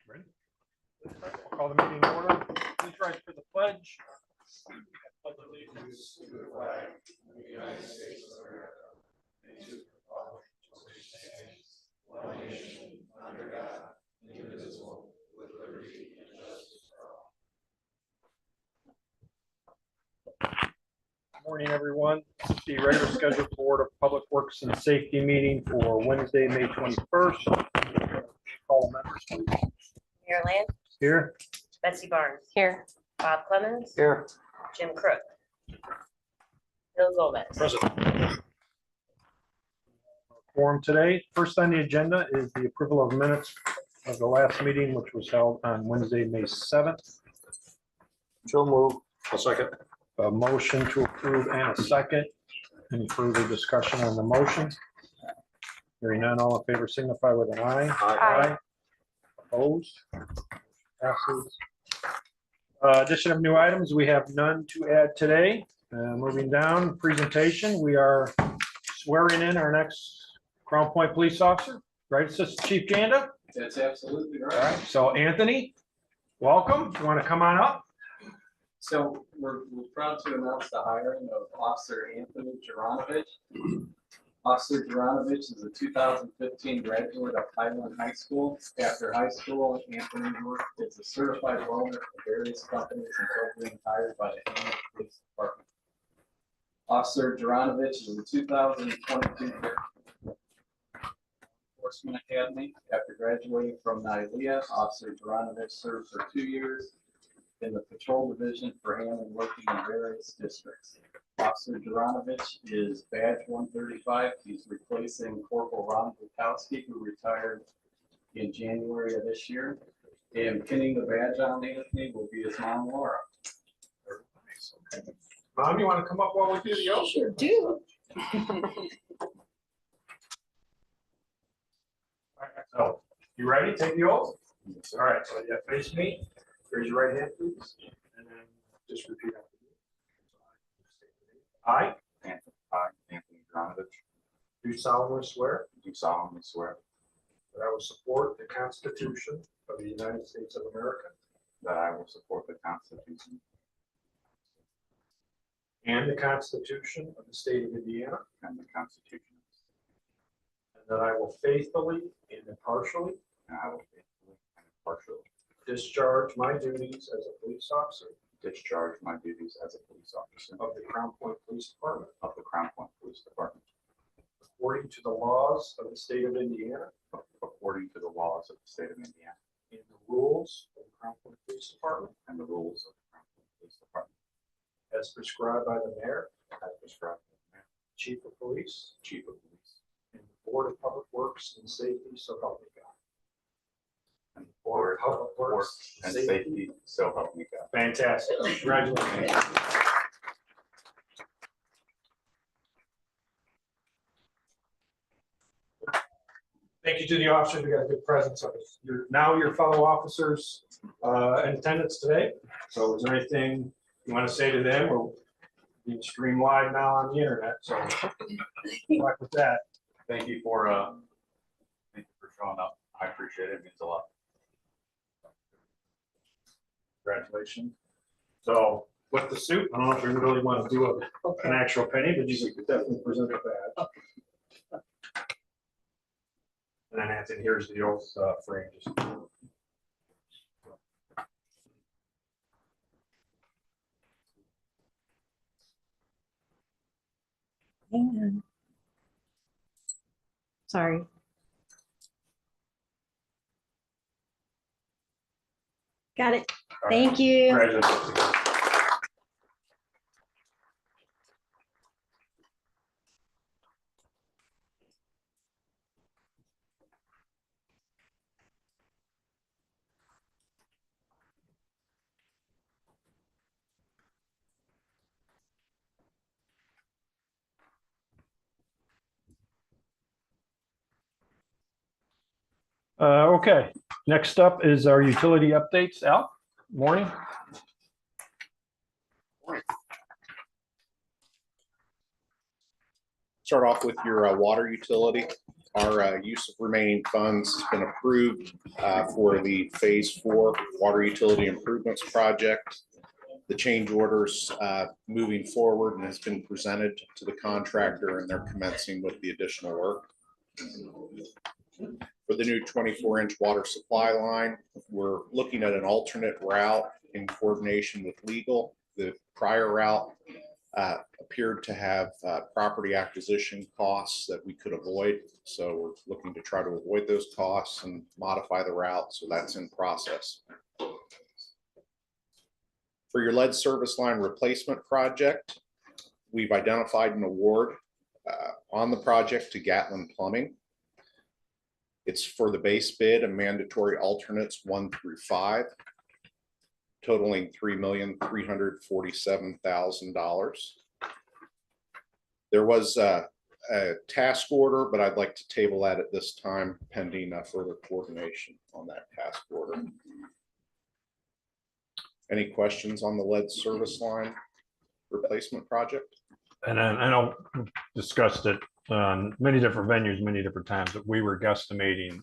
Ready? I'll call the meeting to order. Please rise for the pledge. Pledge allegiance to the flag of the United States of America and to the republic for which it stands, one nation, under God, indivisible, with liberty and justice for all. Good morning, everyone. The regular scheduled Board of Public Works and Safety meeting for Wednesday, May 21st. Call members, please. Mayor Land, Here. Betsy Barnes, Here. Bob Clemens, Here. Jim Crook, Bill Gomez. Present. Forum today. First on the agenda is the approval of minutes of the last meeting, which was held on Wednesday, May 7th. So move. A second. A motion to approve and a second. Any further discussion on the motion? Hearing none, all in favor signify with an eye. Aye. Opposed? Passes. Addition of new items, we have none to add today. Moving down, presentation, we are swearing in our next Crown Point police officer, right, Assistant Chief Janda? That's absolutely All right. right, so Anthony, welcome. You want to come on up? So we're proud to announce the hiring of Officer Anthony Jaranovich. Officer Jaranovich is a 2015 graduate of Highland High School. After high school, Anthony worked as a certified welder for various companies until being hired by the Hammond Police Department. Officer Jaranovich is a 2022 Enforcement Academy. After graduating from NILEA, Officer Jaranovich served for 2 years in the patrol division for Hammond, working in various districts. Officer Jaranovich is badge 135. He's replacing Corporal Ron Bukowski, who retired in January of this year. And pinning the badge on Anthony will be his mom, Laura. Mom, you want to come up while we do the oath? Sure do. So, you ready? Take the oath? All right, so you face me. Raise your right hand, please. And then just repeat after me. I Anthony Jaranovich, do solemnly swear do solemnly swear that I will support the Constitution of the United States of America that I will support the Constitution and the Constitution of the State of Indiana, and the Constitution, and that I will faithfully and impartially and I will faithfully and impartially discharge my duties as a police officer discharge my duties as a police officer of the Crown Point Police Department of the Crown Point Police Department according to the laws of the State of Indiana according to the laws of the State of Indiana and the rules of the Crown Point Police Department and the rules of the Crown Point Police Department as prescribed by the mayor, as prescribed by the Mayor, Chief of Police, Chief of Police, and the Board of Public Works and Safety, so help me God. and the Board of Works and Safety, so help me God. Fantastic. Congratulations. Thank you to the officers. We got a good presence of your fellow officers in attendance today. So is there anything you want to say to them? We're being streamed live now on the internet, so good luck with that. Thank you for showing up. I appreciate it. It means a lot. Congratulations. So with the suit, I don't know if you really want to do an actual penny, but you could definitely present a badge. And then Anthony, here's the oath frame. Just Hang on. Sorry. Got it. all right. Thank you. Congratulations again. Okay, next up is our utility updates. Al, morning. Start off with your water utility. our use of remaining funds has been approved for the Phase 4 Water Utility Improvements Project. The change orders moving forward and has been presented to the contractor, and they're commencing with the additional work. For the new 24-inch water supply line, we're looking at an alternate route in coordination with legal. The prior route appeared to have property acquisition costs that we could avoid. So we're looking to try to avoid those costs and modify the route. So that's in process. For your lead service line replacement project, we've identified an award on the project to Gatlin Plumbing. It's for the base bid and mandatory alternates 1 through 5, totaling $3,347,000. There was a task order, but I'd like to table that at this time pending further coordination on that task order. Any questions on the lead service line replacement project? And I know we discussed it on many different venues, many different times, but we were guesstimating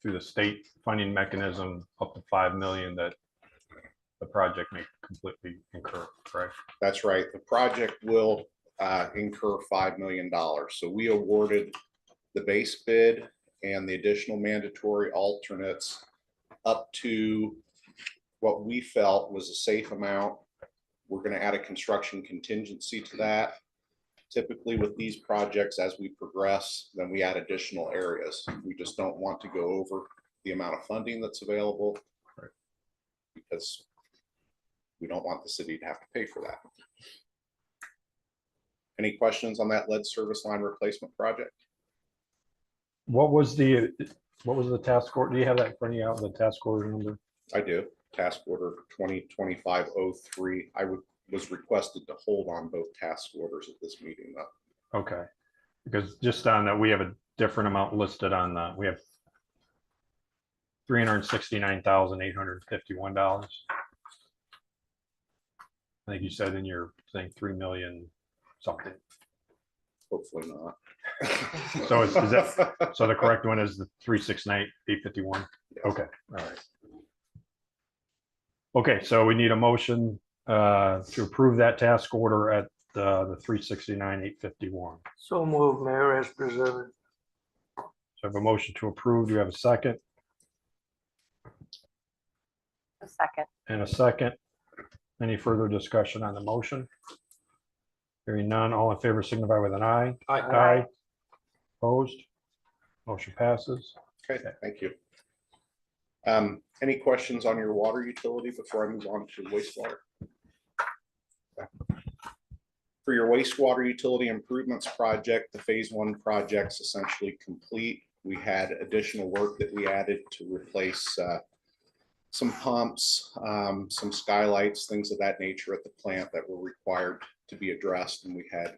through the state funding mechanism up to 5 million that the project may completely incur, correct? That's right. The project will incur $5 million. So we awarded the base bid and the additional mandatory alternates up to what we felt was a safe amount. We're going to add a construction contingency to that. Typically with these projects, as we progress, then we add additional areas. We just don't want to go over the amount of funding that's available because we don't want the city to have to pay for that. Any questions on that lead service line replacement project? What was the task order? Do you have that in front of you, out the task order number? I do. Task order 2025-03. I was requested to hold on both task orders at this meeting though. Okay, because just on that, we have a different amount listed on the, we have $369,851. I think you said in your thing 3 million something. Hopefully not. So is that, so the correct one is the 369,851? Okay, all right. Okay, so we need a motion to approve that task order at the 369,851. So move, Mayor, as presented. So I have a motion to approve. Do you have a second? A second. And a second. Any further discussion on the motion? Hearing none, all in favor signify with an aye. Aye. Opposed? Motion passes. Okay, thank you. Any questions on your water utility before I move on to wastewater? For your wastewater utility improvements project, the Phase 1 project's essentially complete. We had additional work that we added to replace some pumps, some skylights, things of that nature at the plant that were required to be addressed, and we had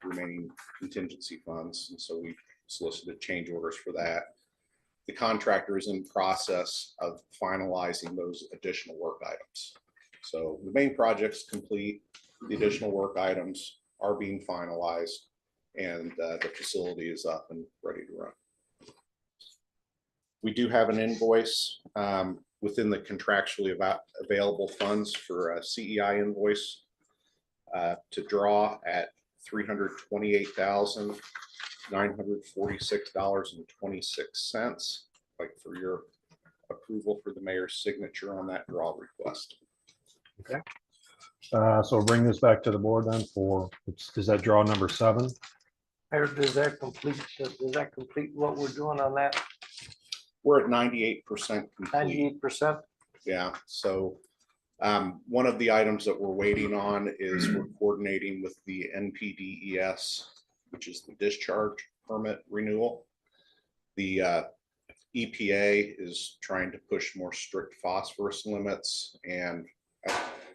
remaining contingency funds, and so we solicited change orders for that. The contractor is in process of finalizing those additional work items. So the main project's complete. The additional work items are being finalized, and the facility is up and ready to run. We do have an invoice within the contractually available funds for a CEI invoice to draw at $328,946.26. Like for your approval for the mayor's signature on that draw request. Okay. So bring this back to the board then for, is that draw number 7? Mayor, does that complete what we're doing on that? We're at 98% complete. 98%? Yeah, so one of the items that we're waiting on is we're coordinating with the NPDES, which is the discharge permit renewal. The EPA is trying to push more strict phosphorus limits, and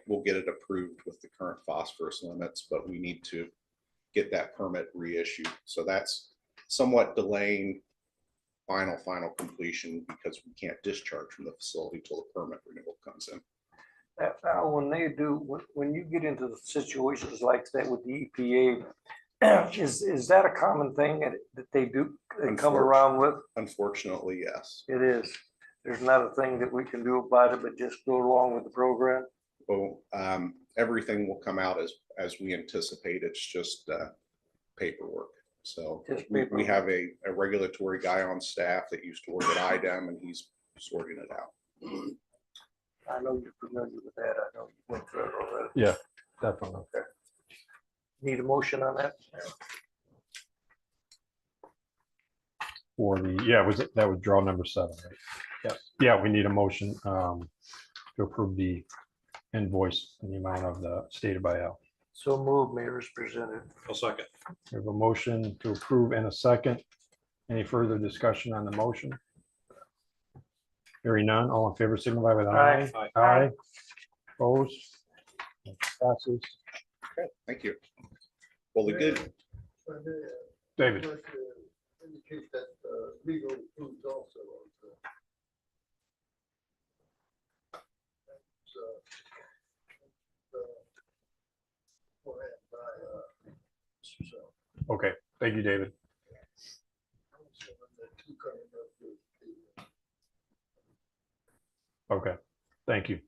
we'll get it approved with the current phosphorus limits, but we need to get that permit reissued. So that's somewhat delaying final completion because we can't discharge from the facility till the permit renewal comes in. When they do, when you get into the situations like that with the EPA, Is that a common thing that they do, they come Unfortunately. around with? Unfortunately, yes. It is. There's not a thing that we can do about it, but just go along with the program. Well, everything will come out as we anticipate. It's just paperwork. So Just we paperwork. have a regulatory guy on staff that used to work at IDEM, and he's sorting it out. I know you're familiar with that. I know you went through it already. Yeah, definitely. Need a motion on that? For the, yeah, that was draw number 7, right? Yes. Yeah, we need a motion to approve the invoice in the amount of the stated by Al. So move, Mayor, as presented. I'll second. We have a motion to approve and a second. Any further discussion on the motion? Hearing none, all in favor, signify with aye. Aye. Aye. Opposed? Motion passes. Okay, thank you. Well, the good, David, Indicate that legal includes also. okay, thank you, David. Okay, thank you.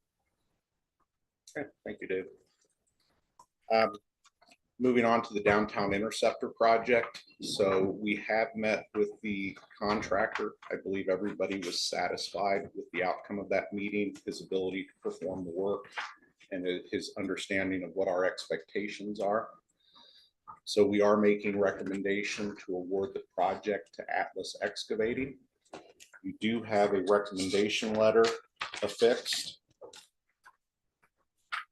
okay, thank you, Dave. Moving on to the Downtown Interceptor project. So we have met with the contractor. I believe everybody was satisfied with the outcome of that meeting, his ability to perform the work, and his understanding of what our expectations are. So we are making recommendation to award the project to Atlas Excavating. You do have a recommendation letter affixed.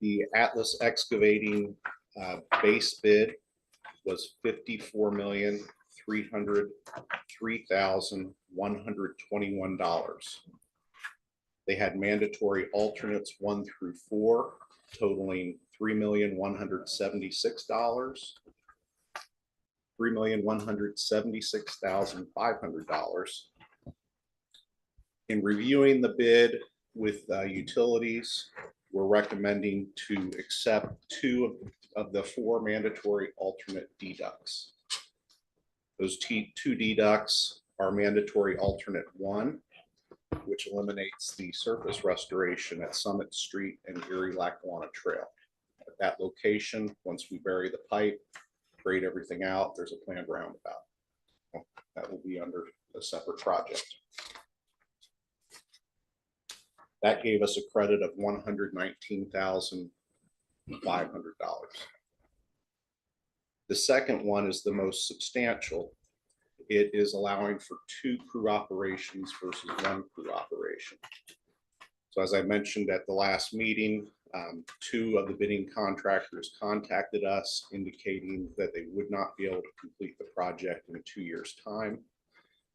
The Atlas Excavating base bid was $54,303,121. They had mandatory alternates 1 through 4 totaling $3,176, $3,176,500. In reviewing the bid with utilities, we're recommending to accept 2 of the 4 mandatory alternate deducts. Those 2 deducts are mandatory alternate 1, which eliminates the surface restoration at Summit Street and Erie Lackawanna Trail. At that location, once we bury the pipe, grade everything out, there's a planned roundabout. That will be under a separate project. That gave us a credit of $119,500. The second one is the most substantial. It is allowing for 2 crew operations versus 1 crew operation. So as I mentioned at the last meeting, 2 of the bidding contractors contacted us indicating that they would not be able to complete the project in 2 years' time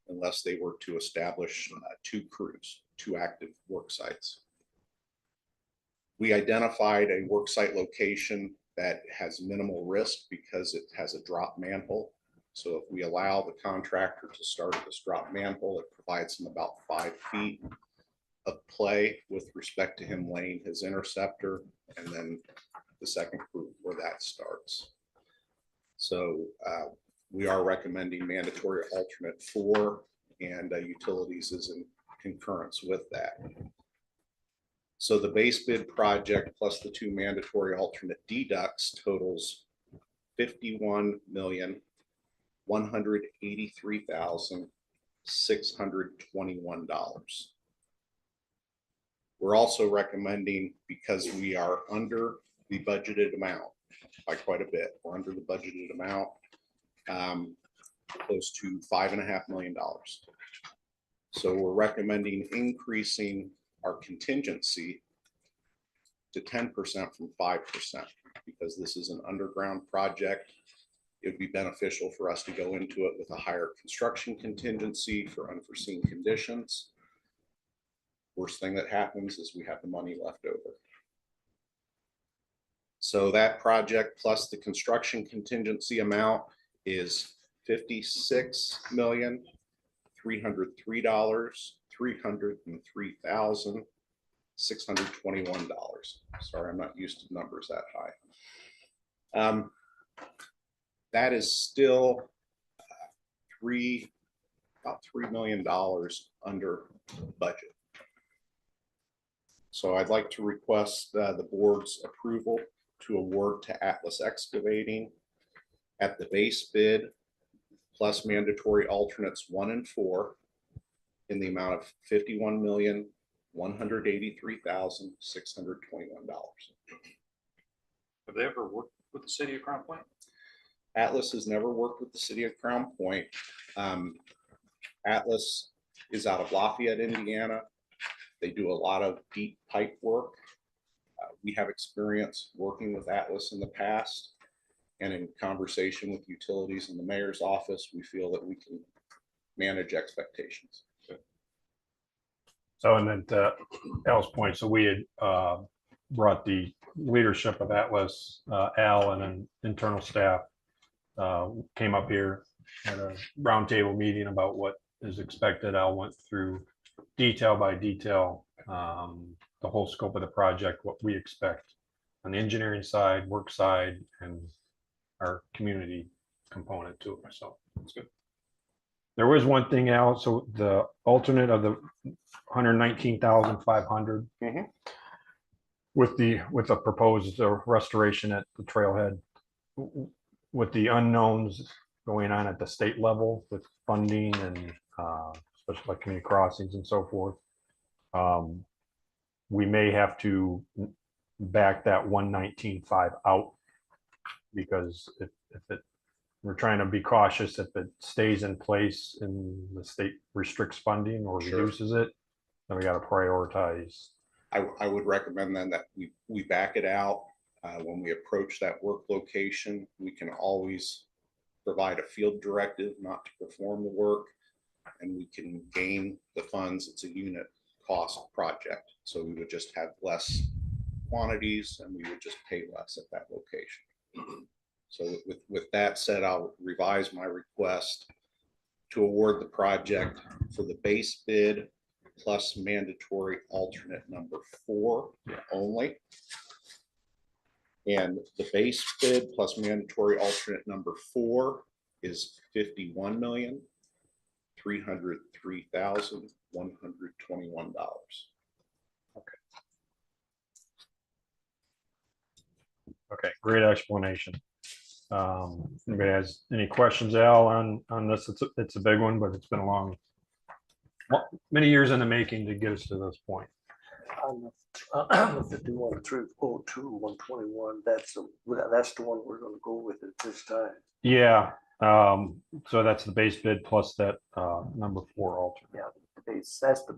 unless they were to establish 2 crews, 2 active work sites. We identified a work site location that has minimal risk because it has a drop manhole. So if we allow the contractor to start at this drop manhole, it provides him about 5 feet of play with respect to him laying his interceptor, and then the second crew where that starts. So we are recommending mandatory alternate 4, and utilities is in concurrence with that. So the base bid project plus the 2 mandatory alternate deducts totals $51,183,621. We're also recommending, because we are under the budgeted amount by quite a bit, we're under the budgeted amount, close to $5.5 million. So we're recommending increasing our contingency to 10% from 5%, because this is an underground project. It would be beneficial for us to go into it with a higher construction contingency for unforeseen conditions. Worst thing that happens is we have the money left over. So that project plus the construction contingency amount is $56,303,621. Sorry, I'm not used to numbers that high. that is still about $3 million under budget. So I'd like to request the board's approval to award to Atlas Excavating at the base bid plus mandatory alternates 1 and 4 in the amount of $51,183,621. Have they ever worked with the city of Crown Point? Atlas has never worked with the city of Crown Point. Atlas is out of Lafayette, Indiana. They do a lot of deep pipe work. We have experience working with Atlas in the past, and in conversation with utilities in the mayor's office, we feel that we can manage expectations. So, and then to Al's point, so we had brought the leadership of Atlas, Al, and then internal staff came up here at a roundtable meeting about what is expected. Al went through detail by detail, the whole scope of the project, what we expect on the engineering side, work side, and our community component to it. So that's good. There was one thing, Al, so the alternate of the 119,500 with the proposed restoration at the trailhead, with the unknowns going on at the state level with funding and especially like community crossings and so forth. We may have to back that 119.5 out, because if we're trying to be cautious, if it stays in place and the state restricts funding or Sure. reduces it, then we got to prioritize. I would recommend then that we back it out. When we approach that work location, we can always provide a field directive not to perform the work, and we can gain the funds. It's a unit cost project. So we would just have less quantities and we would just pay less at that location. So with that said, I'll revise my request to award the project for the base bid plus mandatory alternate number 4 only. And the base bid plus mandatory alternate number 4 is $51,303,121. Okay, great explanation. Anybody has any questions, Al, on this? It's a big one, but it's been a long, many years in the making to get us to this point. On the 51,302, 121, that's the one we're gonna go with at this time. Yeah, so that's the base bid plus that number 4 alternate. Yeah, that's the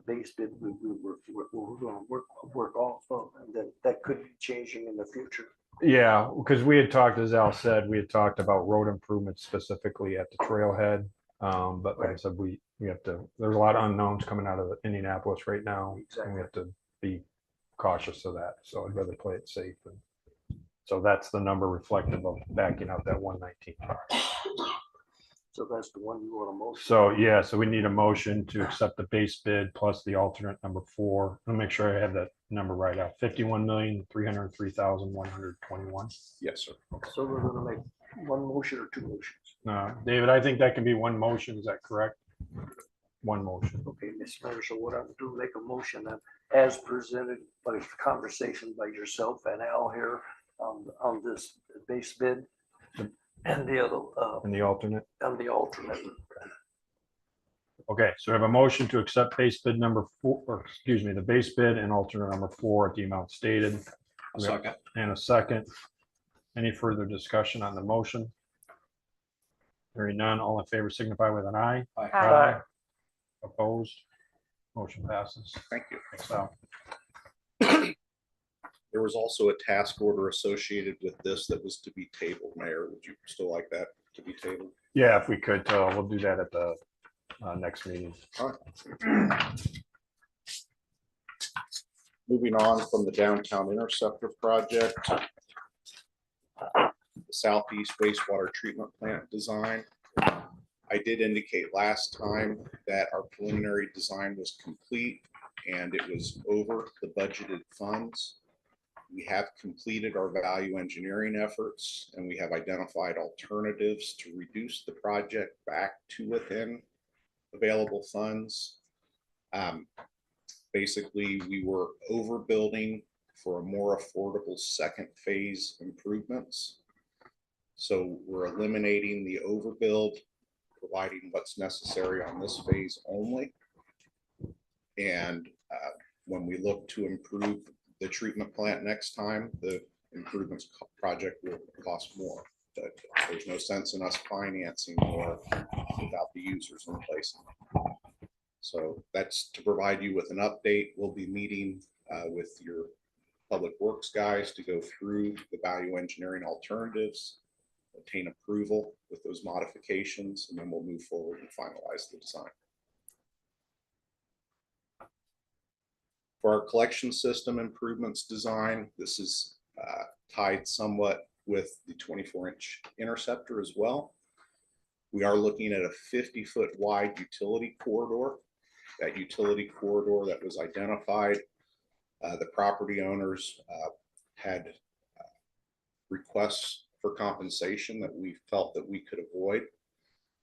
base bid we're gonna work off of, and that could be changing in the future. Yeah, because we had talked, as Al said, we had talked about road improvements specifically at the trailhead. But like I said, we have to, there's a lot of unknowns coming out of Indianapolis right now. And we have to be cautious of that. So I'd rather play it safe. And so that's the number reflective of backing out that 119. So that's the one you want to motion. So yeah, so we need a motion to accept the base bid plus the alternate number 4. I'll make sure I have that number right out. $51,303,121. Yes, sir. So we're gonna make one motion or two motions. David, I think that can be one motion. Is that correct? One motion. Okay, Mr. Mayor, so what I'm gonna do, make a motion that as presented by conversation by yourself and Al here on this base bid and the other, And the alternate. and the alternate. Okay, so we have a motion to accept base bid number 4, or excuse me, the base bid and alternate number 4 at the amount stated. Second. And a second. Any further discussion on the motion? Hearing none, all in favor signify with an eye. Aye. Opposed? Motion passes. Thank you. Thanks, Al. There was also a task order associated with this that was to be tabled, Mayor. Would you still like that to be tabled? Yeah, if we could, we'll do that at the next meeting. Moving on from the downtown interceptor project, the southeast wastewater treatment plant design. I did indicate last time that our preliminary design was complete and it was over the budgeted funds. We have completed our value engineering efforts, and we have identified alternatives to reduce the project back to within available funds. Basically, we were overbuilding for a more affordable second phase improvements. So we're eliminating the overbuild, providing what's necessary on this phase only. And when we look to improve the treatment plant next time, the improvements project will cost more. But there's no sense in us financing more without the users in place. So that's to provide you with an update. We'll be meeting with your public works guys to go through the value engineering alternatives, obtain approval with those modifications, and then we'll move forward and finalize the design. For our collection system improvements design, this is tied somewhat with the 24-inch interceptor as well. We are looking at a 50-foot wide utility corridor. That utility corridor that was identified, the property owners had requests for compensation that we felt that we could avoid.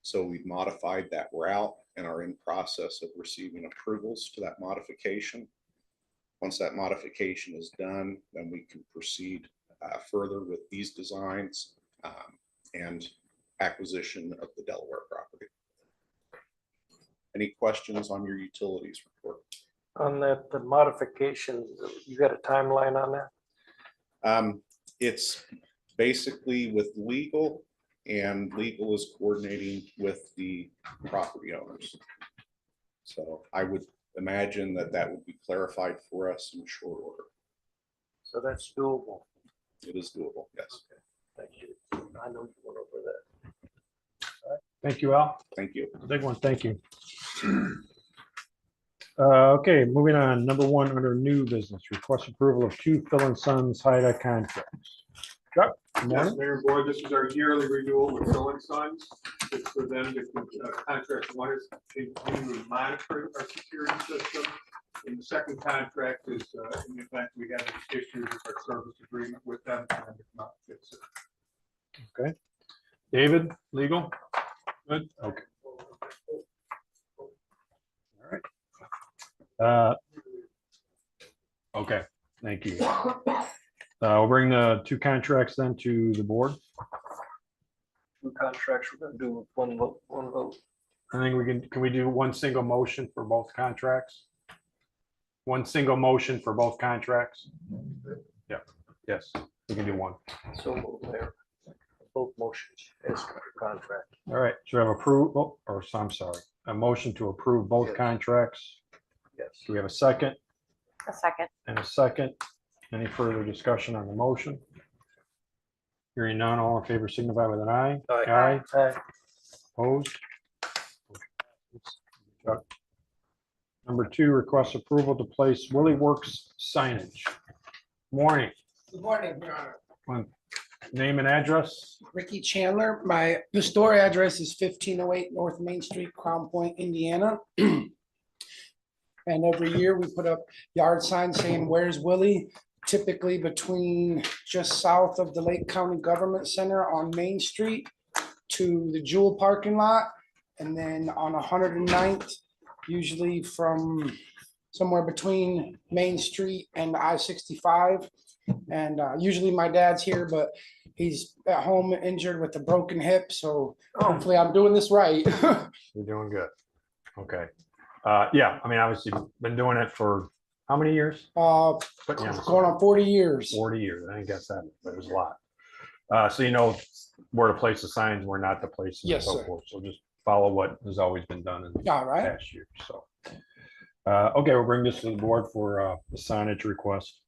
So we've modified that route and are in process of receiving approvals to that modification. Once that modification is done, then we can proceed further with these designs and acquisition of the Delaware property. Any questions on your utilities report? On that, the modification, you got a timeline on that? It's basically with legal, and legal is coordinating with the property owners. So I would imagine that that would be clarified for us in short order. So that's doable. It is doable, yes. Thank you. I know you went over that. Thank you, Al. Thank you. Big one, thank you. Okay, moving on. Number one under new business, request approval of two Phil and Sons HIDA contracts. Chuck, good Yes, morning. Mayor and Board, this is our yearly renewal with Phil and Sons. It's for them to, contract one is continuing monitoring our security system. And the second contract is, in the event we have issues with our service agreement with them, and to come out and fix it. David, legal? Good, okay. All right. Okay, thank you. We'll bring the two contracts then to the board. Two contracts, we're gonna do one vote. I think we can we do one single motion for both contracts? One single motion for both contracts? Yeah, yes, we can do one. So moved there. Both motions as contract. All right, should we have approval, or I'm sorry, a motion to approve both Yes. contracts? Yes. Do we have a second A second. and a second? Any further discussion on the motion? Hearing none, all in favor signify with an eye. Aye. Aye. Opposed? Number two, request approval to place Willie Works signage. Morning, Good morning, Your Honor. name and address? Ricky Chandler. The store address is 1508 North Main Street, Crown Point, Indiana. And every year we put up yard signs saying, "Where's Willie?" Typically between just south of the Lake County Government Center on Main Street to the Jewel parking lot. And then on 109th, usually from somewhere between Main Street and I-65. And usually my dad's here, but he's at home injured with a broken hip. So hopefully I'm doing this right. You're doing good. Okay. Yeah, I mean, obviously, been doing it for how many years? But yeah, Going on 40 years. 40 years. I think that's that, but it was a lot. So you know where to place the signs, where not to place them and Yes, so sir. forth. So just follow what has always been done in the All right. past year, so. Okay, we'll bring this to the board for the signage request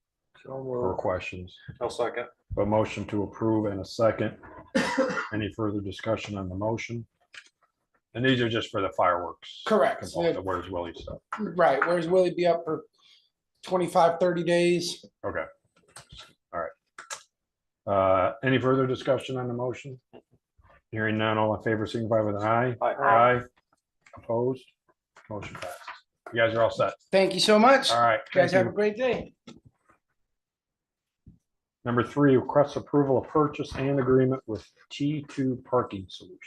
So or moved. questions. I'll second. A motion to approve and a second. Any further discussion on the motion? And these are just for the fireworks. Correct. component, the Where's Willie stuff. Right. Where's Willie be up for 25, 30 days? Okay. All right. Any further discussion on the motion? Hearing none, all in favor, signify with an eye. Aye. Opposed? Motion passes. You guys are all set. Thank you so much. All right. You guys thank have you. a great day. Number 3, request approval of purchase and agreement with T2 Parking Solutions.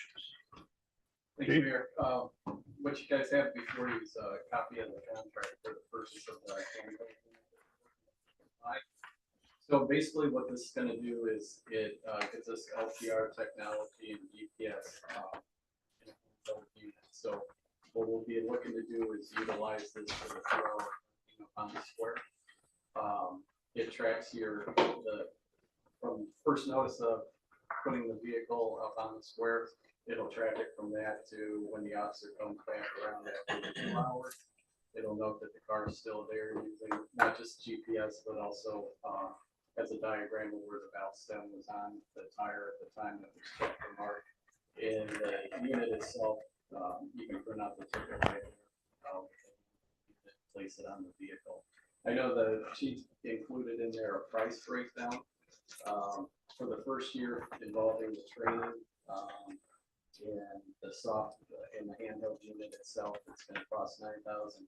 Thank you, Mayor. What you guys have before you is a copy of the contract for the purchase of the handheld unit. So basically what this is gonna do is it gives us LPR technology and GPS. In a handheld unit. So what we'll be looking to do is utilize this for the 4-hour on the square. It tracks from first notice of putting the vehicle up on the square, it'll track it from that to when the officer comes back around after 2 hours. It'll note that the car is still there using not just GPS, but also has a diagram of where the valve stem was on the tire at the time that was checked and marked. In the unit itself, you can print out the ticket right there, place it on the vehicle. I know the chief included in there a price breakdown for the first year involving the training and the soft and the handheld unit itself. It's going to cost $9,222,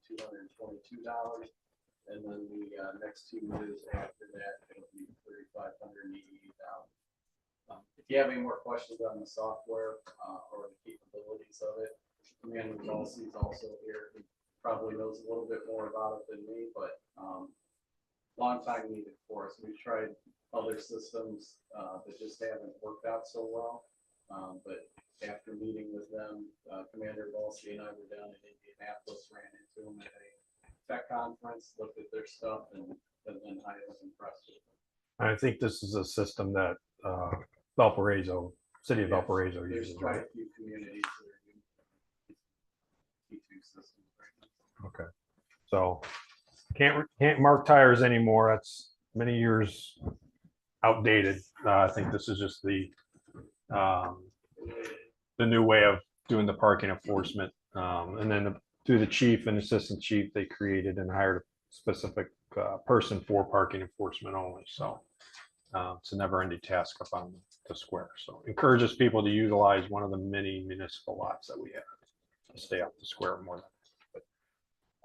and then the next 2 years after that, it'll be $3,588. If you have any more questions on the software or the capabilities of it, Commander Kelsey is also here. He probably knows a little bit more about it than me, but long time needed for us. We've tried other systems that just haven't worked out so well. But after meeting with them, Commander Kelsey and I were down in Indianapolis, ran into them at a tech conference, looked at their stuff, and then I was impressed with them. I think this is a system that Valparaiso, city of Yes, Valparaiso there's uses, quite right? a few communities that are using T2 systems right now. Okay. So can't mark tires anymore. That's many years outdated. I think this is just the new way of doing the parking enforcement. And then through the chief and assistant chief, they created and hired a specific person for parking enforcement only. So it's a never-ending task up on the square. So encourages people to utilize one of the many municipal lots that we have to stay off the square more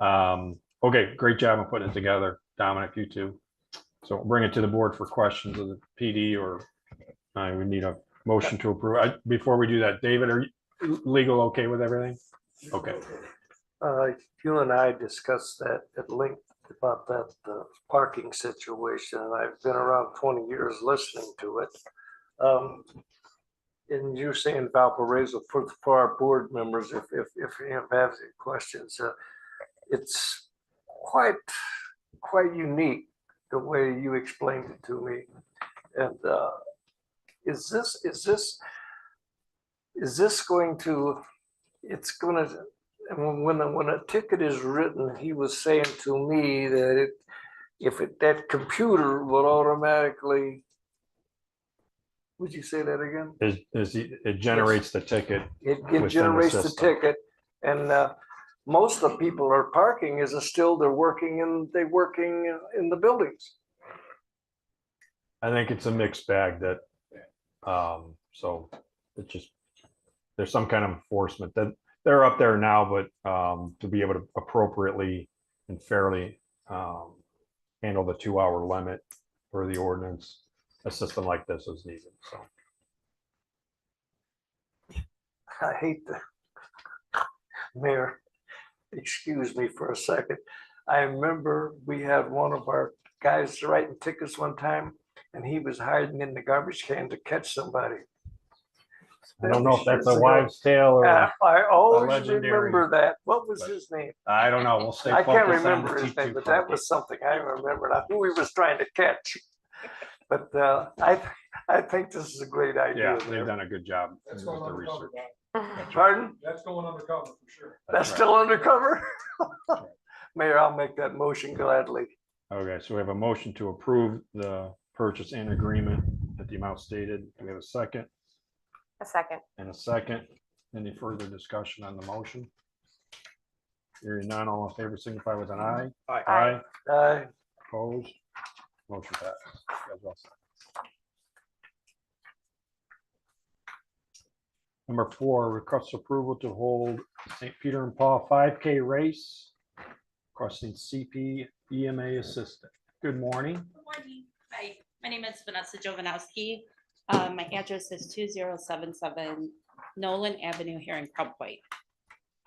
than. Okay, great job on putting it together, Dominic, you too. So we'll bring it to the board for questions of the PD, or we need a motion to approve. Before we do that, David, are you legal okay with everything? Okay. You and I discussed that at length about that parking situation, and I've been around 20 years listening to it. And you're saying Valparaiso for our board members, if you have any questions, it's quite unique the way you explained it to me. And is this going to? It's going to. When a ticket is written, he was saying to me that that computer will automatically. Would you say that again? It generates the ticket. It within the generates the system. ticket, and most of the people are parking they're working in the buildings. I think it's a mixed bag that, so it just, there's some kind of enforcement that they're up there now, but to be able to appropriately and fairly handle the 2-hour limit for the ordinance, a system like this is needed, so. I hate Mayor, excuse me for a second. I remember we had one of our guys writing tickets one time, and he was hiding in the garbage can to catch somebody. I don't know if that's a wives' tale or, I always legendary. remember that. What was But his name? I don't know, we'll stay I can't focused on remember the his name, T2 but that parking. was something I remembered. I knew he was trying to catch. But I think this is a great idea. Yeah, they've done a good job with That's the going undercover, research. Bob. Pardon? That's going undercover for sure. That's right. still undercover? Mayor, I'll make that motion gladly. Okay, so we have a motion to approve the purchase and agreement at the amount stated. Do we have a second? A second. And a second. Any further discussion on the motion? Hearing none, all in favor signify with an eye. Aye. Aye. Opposed? Motion passes. You guys all set. Number 4, request approval to hold St. Peter and Paul 5K race, requesting CP EMA assistant. Good morning. Good morning. My name is Vanessa Jovanowski. My address is 2077 Nolan Avenue here in Crown Point.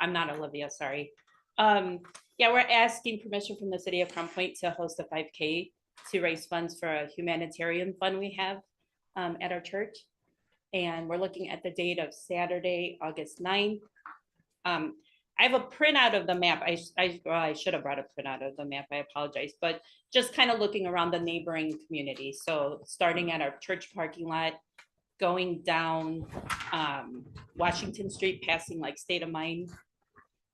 I'm not Olivia, sorry. Yeah, we're asking permission from the city of Crown Point to host a 5K to raise funds for a humanitarian fund we have at our church. And we're looking at the date of Saturday, August 9th. I have a printout of the map. I should have brought a printout of the map. I apologize, but just kind of looking around the neighboring communities. So starting at our church parking lot, going down Washington Street, passing like State of Mind,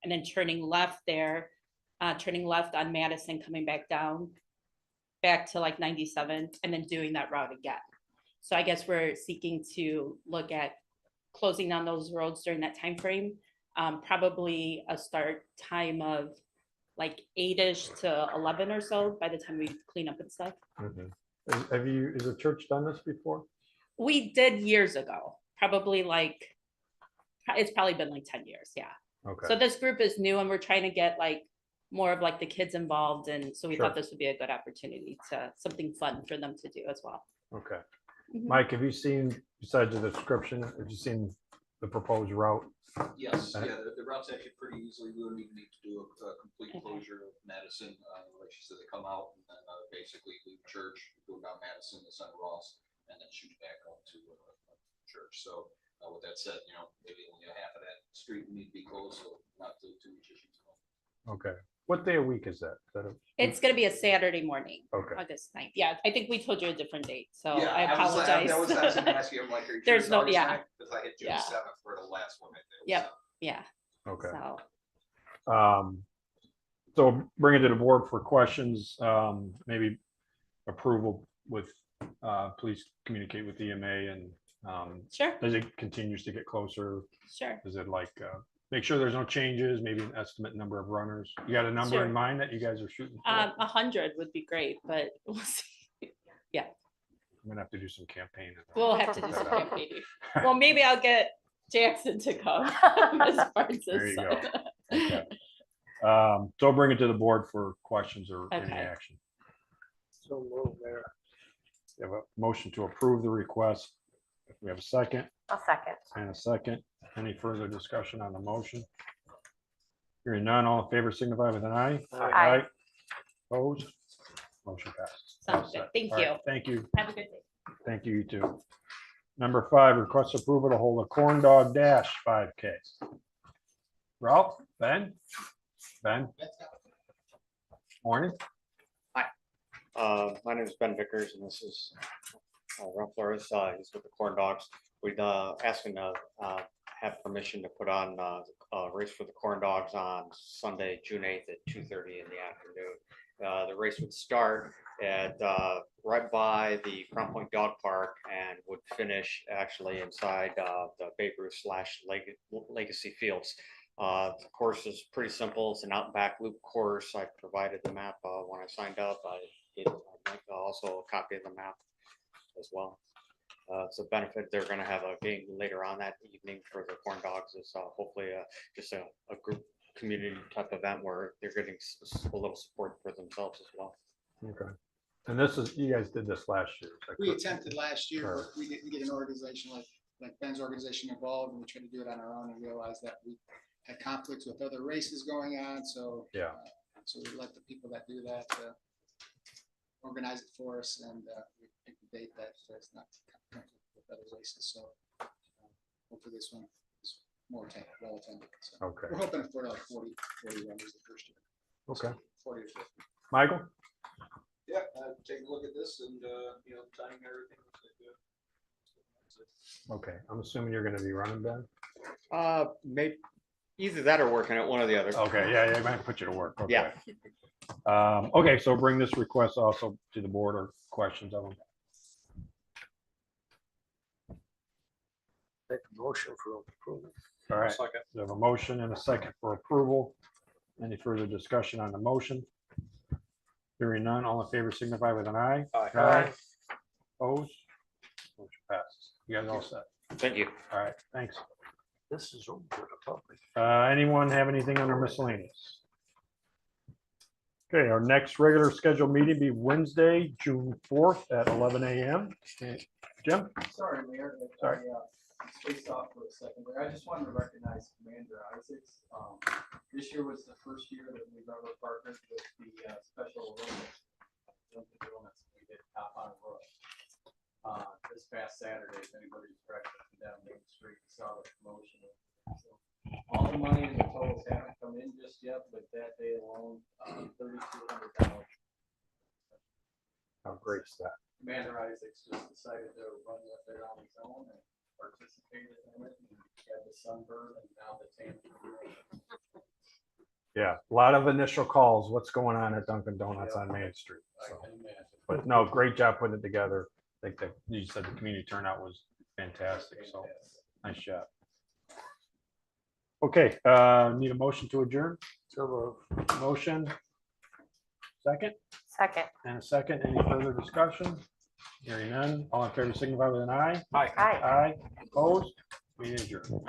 and then turning left there, turning left on Madison, coming back down, back to like 97, and then doing that route again. So I guess we're seeking to look at closing down those roads during that time frame. Probably a start time of like 8-ish to 11 or so by the time we clean up and stuff. Has the church done this before? We did years ago, probably like, it's probably been like 10 years, yeah. Okay. So this group is new and we're trying to get like more of like the kids involved. And so we Sure. thought this would be a good opportunity to something fun for them to do as well. Okay. Mhm. Mike, have you seen, besides the description, have you seen the proposed route? Yes, yeah, the route's actually pretty easily, we don't even need to do a complete Okay. closure of Madison, like she said, they come out and then basically leave church, go down Madison to Center Ross, and then shoot back up to church, so with that said, you know, maybe only half of that street will need to be closed, so not to much issues. Okay. What day of week is that? Is that a- It's gonna be a Saturday morning, Okay. August 9th. Yeah, I think we told you a different date, so Yeah, I apologize. That was asking, asking, I'm like, are you sure There's it's no- August yeah. 9th? Because I hit June Yeah. 7th for the last one, I think. Yep. so. Yeah, Okay. so, So bring it to the board for questions, maybe approval with, please communicate with EMA and, sure, as it continues to get closer, sure. is it like, make sure there's no changes, maybe an estimate number of runners? You got a number Sure. in mind that you guys are shooting for? 100 would be great, but we'll see. I'm gonna have to do some campaigning. We'll have to do some campaigning. Well, maybe I'll get Jackson to come. Ms. Barnes' There you son. go. Okay. So bring it to the board for questions or any Okay. action. So move there. We have a motion to approve the request. If we have a second I'll second. and a second, any further discussion on the motion? Hearing none, all in favor signify with an eye. Aye. Opposed? Motion passes. Sounds good. Thank All right, you. Thank you. Have a good day. Thank you, you too. Number 5, request approval to hold a corn dog dash 5K. Ralph, Ben? Morning. My name is Ben Vickers and this is Ralph Flores. He's with the Corn Dogs. We'd asking to have permission to put on a race for the Corn Dogs on Sunday, June 8th at 2:30 in the afternoon. The race would start at right by the Crown Point Dog Park and would finish actually inside the Babe Ruth / Legacy Fields. The course is pretty simple. It's an out and back loop course. I provided the map when I signed up. I'd like also a copy of the map as well. It's a benefit. They're going to have a game later on that evening for the Corn Dogs. It's hopefully just a group community type event where they're getting a little support for themselves as well. Okay. And this is, you guys did this last year. Is that We correct? attempted last year, Sure. but we didn't get an organization like Ben's organization involved, and we tried to do it on our own and realized that we had conflicts with other races going on, so. Yeah. So we let the people that do that organize it for us, and we picked a date that it's not conflict with other races, so hopefully this one is more well attended. So Okay. we're hoping for like 40 runners the first year. Okay. 40 or 50. Michael? Yeah, take a look at this and, you know, timing everything. Okay. I'm assuming you're going to be running, Ben? Maybe either that or working at one or the other. Okay. Yeah. I might put you to work. Okay. Yeah. Okay. So bring this request also to the board or questions of them. Make a motion for approval. All right. We have a motion and a second for approval. Any further discussion on the motion? Hearing none, all in favor signify with an eye. Aye. Opposed? Motion passes. You guys all set? Thank you. All right, thanks. This is open to the public. Anyone have anything under miscellaneous? Okay, our next regular scheduled meeting be Wednesday, June 4th at 11 a.m. Jim? Sorry, Mayor. if I, Spaced off for a second there. I just wanted to recognize Commander Isaacs. This year was the first year that we've ever partnered with the Special Olympics. We did Top on Roof. This past Saturday, if anybody's breakfast down Main Street, saw the promotion. So, all the money and the totals haven't come in just yet, but that day alone, $3,200. How great is that? Commander Isaacs just decided to run with it on his own and participated in it and had the sunburn and now the tan. Yeah, a lot of initial calls. What's going on at Dunkin' Donuts on Main Street? I So, can imagine. but no, great job putting it together. I think that you said the community turnout was fantastic. So nice job. Okay, need a motion to adjourn? So Motion. Second? Second. And a second. Any further discussion? Hearing none. All in favor, signify with an eye. Aye. Aye. Opposed? Meeting adjourned.